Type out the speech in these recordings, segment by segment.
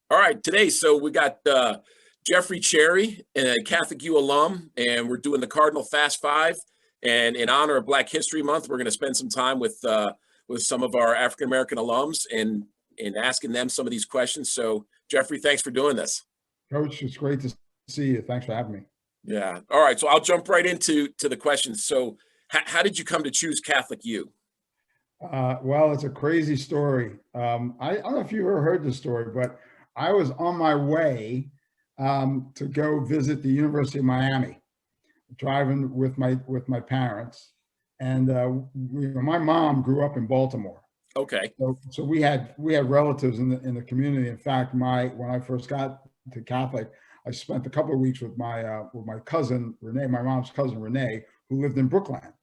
All right, today, so we got Jeffrey Cherry, a Catholic U alum, and we're doing the Cardinal Fast Five. And in honor of Black History Month, we're going to spend some time with some of our African American alums and asking them some of these questions. So, Jeffrey, thanks for doing this. Coach, it's great to see you. Thanks for having me. Yeah. All right. So I'll jump right into the questions. So, how did you come to choose Catholic U? Well, it's a crazy story. I don't know if you ever heard this story, but I was on my way to go visit the University of Miami, driving with my parents, and my mom grew up in Baltimore. Okay. So we had relatives in the community. In fact, when I first got to Catholic, I spent a couple of weeks with my cousin Renee, my mom's cousin Renee, who lived in Brookline.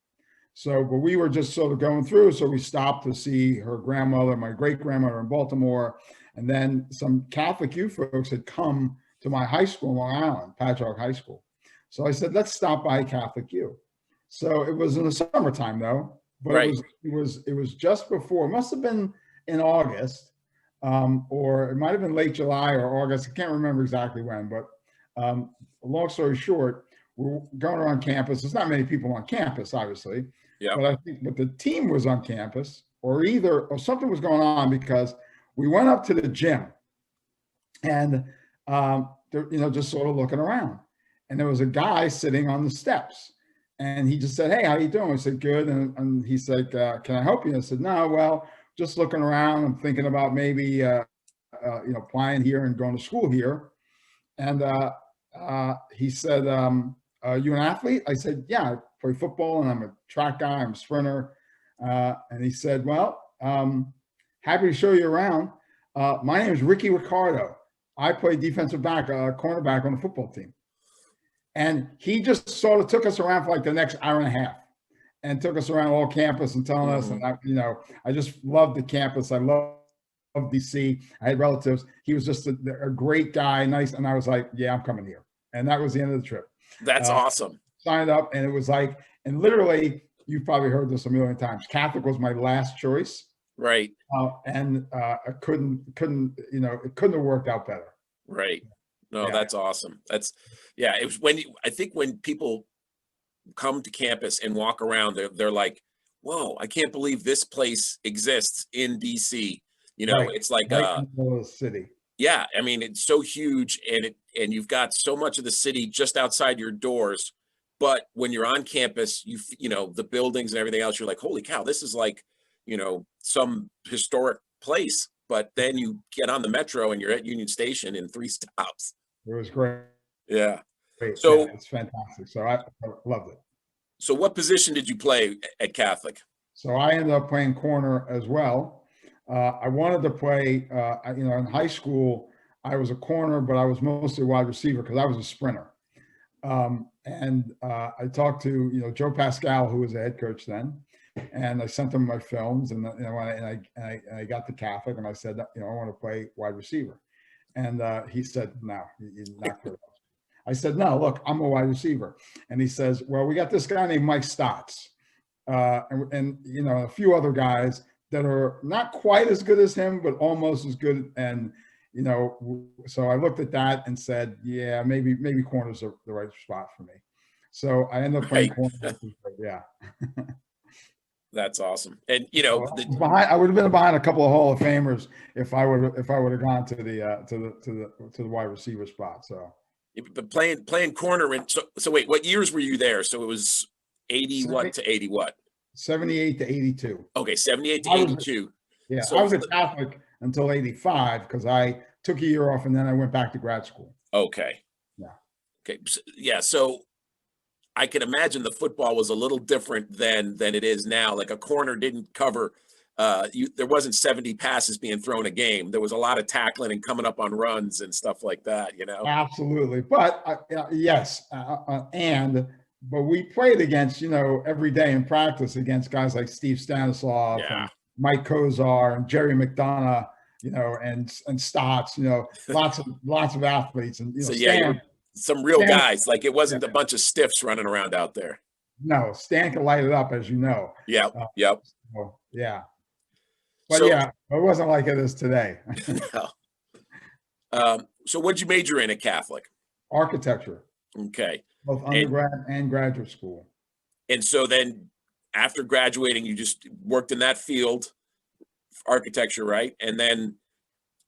So, but we were just sort of going through. So we stopped to see her grandmother, my great grandmother in Baltimore, and then some Catholic youth folks had come to my high school in Long Island, Patchogue High School. So I said, let's stop by Catholic U. So it was in the summertime though, but Right. it was just before. It must have been in August, or it might have been late July or August. I can't remember exactly when, but long story short, we're going around campus. There's not many people on campus, obviously. Yeah. But I think the team was on campus, or something was going on, because we went up to the gym, and just sort of looking around, and there was a guy sitting on the steps, and he just said, "Hey, how you doing?" I said, "Good." And he said, "Can I help you?" I said, "No, well, just looking around. I'm thinking about maybe applying here and going to school here." And he said, "Are you an athlete?" I said, "Yeah, I play football and I'm a track guy, I'm a sprinter." And he said, "Well, happy to show you around. My name is Ricky Ricardo. I play defensive back, cornerback on the football team." And he just sort of took us around for like the next hour and a half, and took us around all campus and telling us, and I just loved the campus. I love DC. I had relatives. He was just a great guy, nice. And I was like, "Yeah, I'm coming here." And that was the end of the trip. That's awesome. Signed up, and it was like, and literally, you've probably heard this a million times, Catholic was my last choice. Right. And I couldn't, it couldn't have worked out better. Right. No, Yeah. That's awesome. It was I think when people come to campus and walk around, they're like, "Whoa, I can't believe this place exists in DC." Right. It's like Right in the middle of the city. yeah, I mean, it's so huge, and you've got so much of the city just outside your doors. But when you're on campus, the buildings and everything else, you're like, "Holy cow, this is like, some historic place." But then you get on the metro and you're at Union Station in 3 stops. It was great. Yeah. Great. So Yeah, it's fantastic. So I loved it. So what position did you play at Catholic? So I ended up playing corner as well. I wanted to play, in high school, I was a corner, but I was mostly a wide receiver because I was a sprinter. I talked to, Joe Pascal, who was the head coach then, and I sent him my films, and I got to Catholic, and I said, I want to play wide receiver. And he said, "No, you're not good." I said, "No, look, I'm a wide receiver." And he says, "Well, we got this guy named Mike Stotts, and a few other guys that are not quite as good as him, but almost as good." And so I looked at that and said, "Yeah, maybe corner's the right spot for me." So I ended up playing corner. Yeah. That's awesome. And I would have been behind a couple of Hall of Famers if I would have gone to the wide receiver spot. So, but playing corner, and so wait, what years were you there? So it was 80 what to 80 what? 78 to 82. Okay, 78 to 82. Yeah, so I was a Catholic until 85 because I took a year off and then I went back to grad school. Okay. Yeah. Okay. Yeah. So I can imagine the football was a little different than it is now. Like a corner didn't cover. There wasn't 70 passes being thrown a game. There was a lot of tackling and coming up on runs and stuff like that. Absolutely. But yes, but we played against every day in practice against guys like Steve Stanislav, and Mike Kozar, and Jerry McDonough, and Stotts, lots of athletes, and so Stan, some real guys. Like it wasn't a bunch of stiffs running around out there. No, Stan can light it up, as you know. Yeah. Yep. So, yeah. But it wasn't like it is today. No. So what'd you major in at Catholic? Architecture, Okay. both And undergrad and graduate school. so then after graduating, you just worked in that field, architecture, right? And then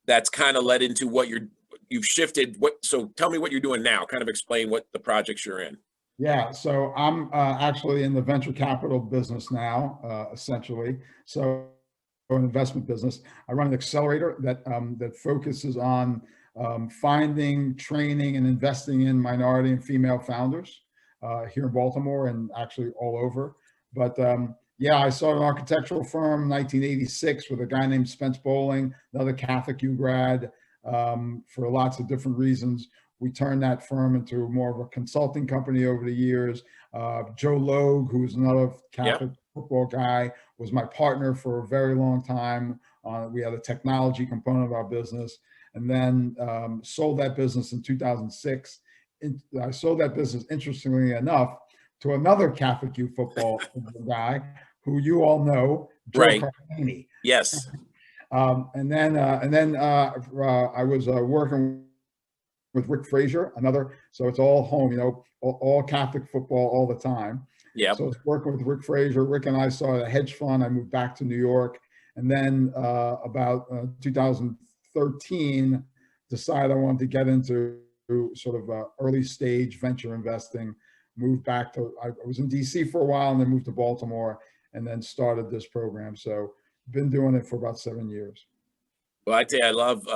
that's kind of led into what you've shifted. So tell me what you're doing now. Kind of explain what the projects you're in. Yeah, so I'm actually in the venture capital business now, essentially. So an investment business. I run an accelerator that focuses on finding, training, and investing in minority and female founders here in Baltimore and actually all over. But yeah, I started an architectural firm in 1986 with a guy named Spence Bowling, another Catholic U grad, for lots of different reasons. We turned that firm into more of a consulting company over the years. Joe Logue, who's another Catholic football guy, was my partner for a very long time. We had a technology component of our business, and then sold that business in 2006. I sold that business, interestingly enough, to another Catholic youth football guy who you all know, Joe Right. Cardinal. Yes. And then I was working with Rick Frazier, another. So it's all home, all Catholic football all the time. Yeah. So I was working with Rick Frazier. Rick and I started a hedge fund. I moved back to New York, and then about 2013, decided I wanted to get into sort of early stage venture investing. Moved back to, I was in DC for a while, and then moved to Baltimore, and then started this program. So been doing it for about 7 years. Well, I tell you, I love,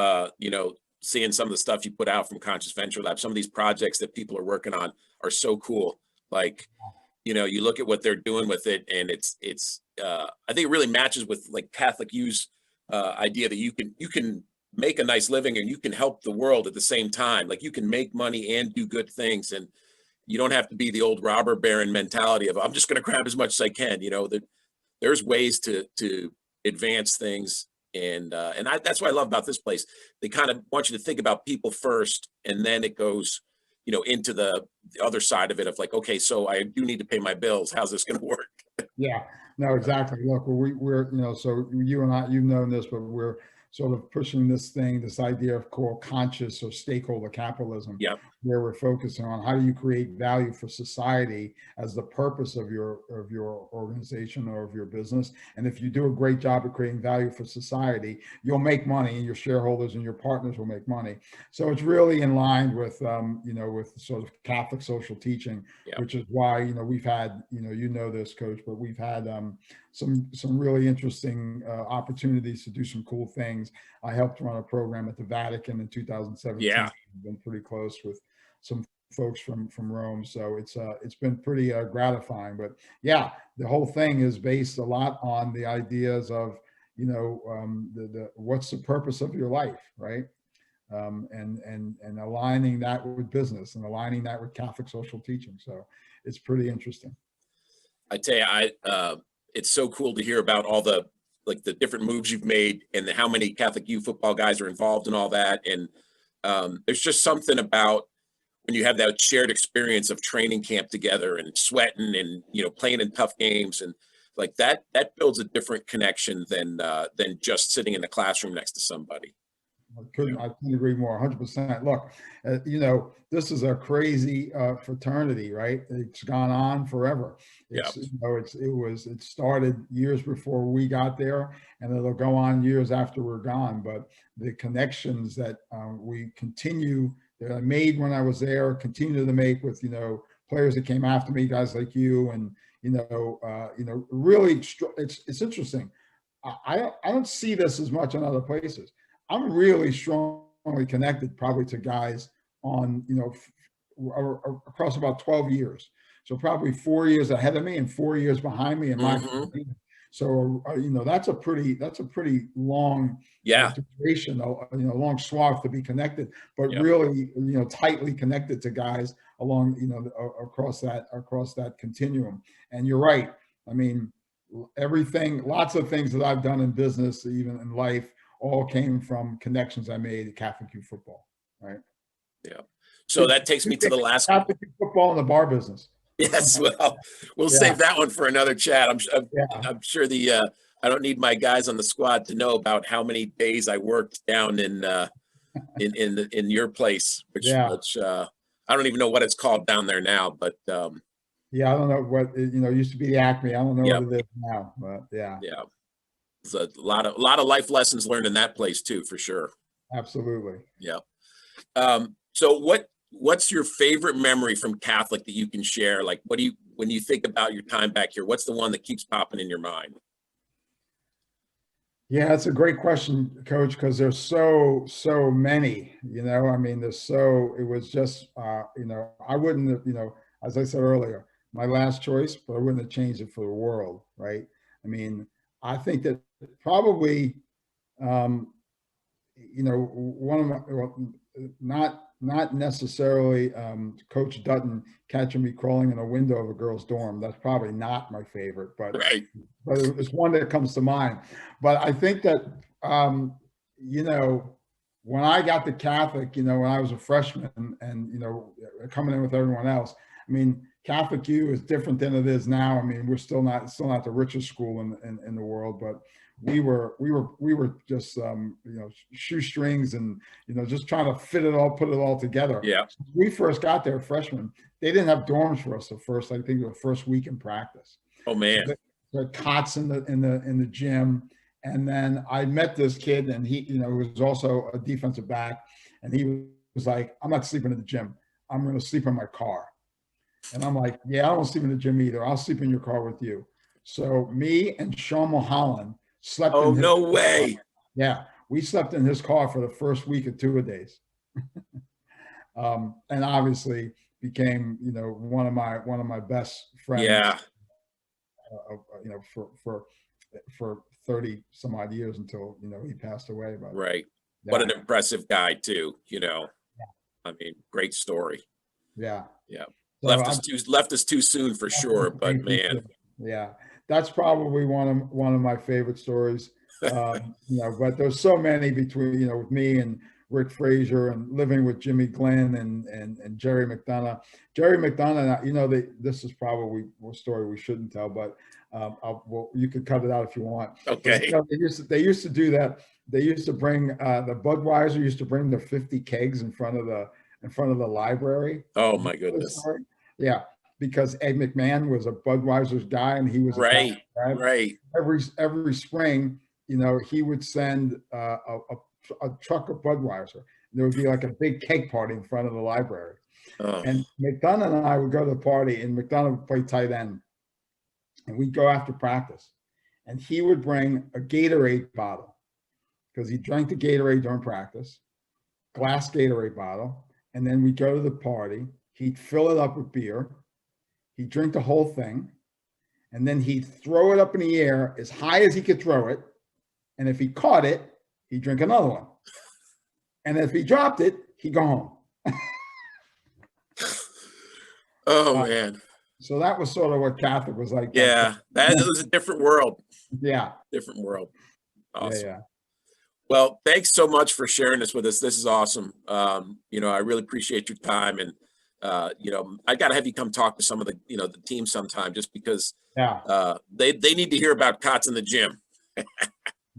seeing some of the stuff you put out from Conscious Venture Lab. Some of these projects that people are working on are so cool. Like, you look at what they're doing with it, and I think it really matches with like Catholic U's idea that you can make a nice living and you can help the world at the same time. Like you can make money and do good things, and you don't have to be the old robber baron mentality of I'm just going to grab as much as I can. There's ways to advance things. And that's what I love about this place. They kind of want you to think about people first, and then it goes, into the other side of it of like, okay, so I do need to pay my bills. How's this going to work? Yeah, no, exactly. Look, we're, so you and I, you've known this, but we're sort of pushing this idea of called conscious or stakeholder capitalism, Yep. where we're focusing on how do you create value for society as the purpose of your organization or of your business. And if you do a great job at creating value for society, you'll make money, and your shareholders and your partners will make money. So it's really in line with, with sort of Catholic social teaching, Yep. which is why, we've had, this, Coach, but we've had some really interesting opportunities to do some cool things. I helped run a program at the Vatican in 2017. Yeah. I've been pretty close with some folks from Rome, so it's been pretty gratifying. But yeah, the whole thing is based a lot on the ideas of the what's the purpose of your life, right? And aligning that with business and aligning that with Catholic social teaching. So it's pretty interesting. I tell you, it's so cool to hear about all the different moves you've made and how many Catholic youth football guys are involved in all that. And there's just something about when you have that shared experience of training camp together and sweating and playing in tough games, and like that builds a different connection than just sitting in the classroom next to somebody. I couldn't agree more. 100%. Look, this is a crazy fraternity, right? It's gone on forever. It started years before we got there, and it'll go on years after we're gone. But the connections that we continue that I made when I was there, continue to make with players that came after me, guys like you, and really, it's interesting. I don't see this as much in other places. I'm really strongly connected probably to guys on, across about 12 years. So probably 4 years ahead of me and 4 years behind me in my career. So, that's a pretty long duration, long swath to be connected, but really, tightly connected to guys along, across that continuum. And you're right. I mean, lots of things that I've done in business, even in life, all came from connections I made at Catholic youth football, right? Yeah. So that takes me to the last Catholic youth football in the bar business. Yes, well, we'll save that one for another chat. I'm sure I don't need my guys on the squad to know about how many days I worked down in in your place, which Yeah. I don't even know what it's called down there now, but Yeah, I don't know what, it used to be the Acme. I don't know yeah, what it is now, but yeah, yeah, it's a lot of life lessons learned in that place too, for sure. absolutely. Yeah. So what's your favorite memory from Catholic that you can share? Like, what do you when you think about your time back here? What's the one that keeps popping in your mind? Yeah, that's a great question, Coach, because there's so many, I mean, it was just, I wouldn't have, as I said earlier, my last choice, but I wouldn't have changed it for the world, right? I mean, I think that probably, um, one of my, well, not necessarily Coach Dutton catching me crawling in a window of a girl's dorm. That's probably not my favorite, Right. but it's one that comes to mind. But I think that you know when I got to Catholic, when I was a freshman and coming in with everyone else, I mean, Catholic U is different than it is now. I mean, we're still not the richest school in the world, but we were just shoestrings and just trying to put it all together. Yeah. When we first got there, freshmen, they didn't have dorms for us the first week in practice. Oh So man. the cots in the gym, and then I met this kid, and he was also a defensive back, and he was like, "I'm not sleeping in the gym. I'm going to sleep in my car." And I'm like, "Yeah, I don't sleep in the gym either. I'll sleep in your car with you." So me and Sean Mulholland slept Oh, in his no car. way. Yeah, we slept in his car for the first week or two of days, and obviously became one of my best friends. Yeah. For 30 some odd years until he passed away. But Right. What yeah, an impressive guy too, I mean, great story. yeah. Yeah. So Left us too soon for sure, but man. yeah, that's probably one of my favorite stories. But there's so many between with me and Rick Frazier and living with Jimmy Glenn and Jerry McDonough. Jerry McDonough, this is probably a story we shouldn't tell, but you could cut it out if you want. But, Okay. they used to do that. They used to bring the Budweiser used to bring their 50 kegs in front of the library. Oh my goodness. Yeah, because Ed McMahon was a Budweiser's guy, and he was a Right. guy. Right. Every spring, he would send a truck of Budweiser. There would be like a big cake party in front of the library. Oh, And McDonough and I would go to the party, and McDonough would play tight end. And we'd go after practice. And he would bring a Gatorade bottle because he drank the Gatorade during practice, glass Gatorade bottle. And then we'd go to the party. He'd fill it up with beer. He'd drink the whole thing. And then he'd throw it up in the air as high as he could throw it. And if he caught it, he'd drink another one. And if he dropped it, he'd go home. oh man. So that was sort of what Catholic was like. Yeah. That was a different world. Yeah. Different world. Awesome. Yeah. Well, thanks so much for sharing this with us. This is awesome. I really appreciate your time, and I got to have you come talk to some of the team sometime, just because Yeah. they need to hear about Cots in the gym.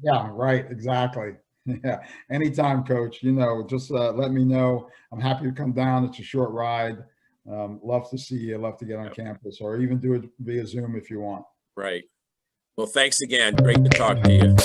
Yeah. Right. Exactly. Yeah. Anytime, Coach. Just let me know. I'm happy to come down. It's a short ride. Love to see you. Love to get on campus, or even do it via Zoom if you want. Right. Well, thanks again. Great to talk to you.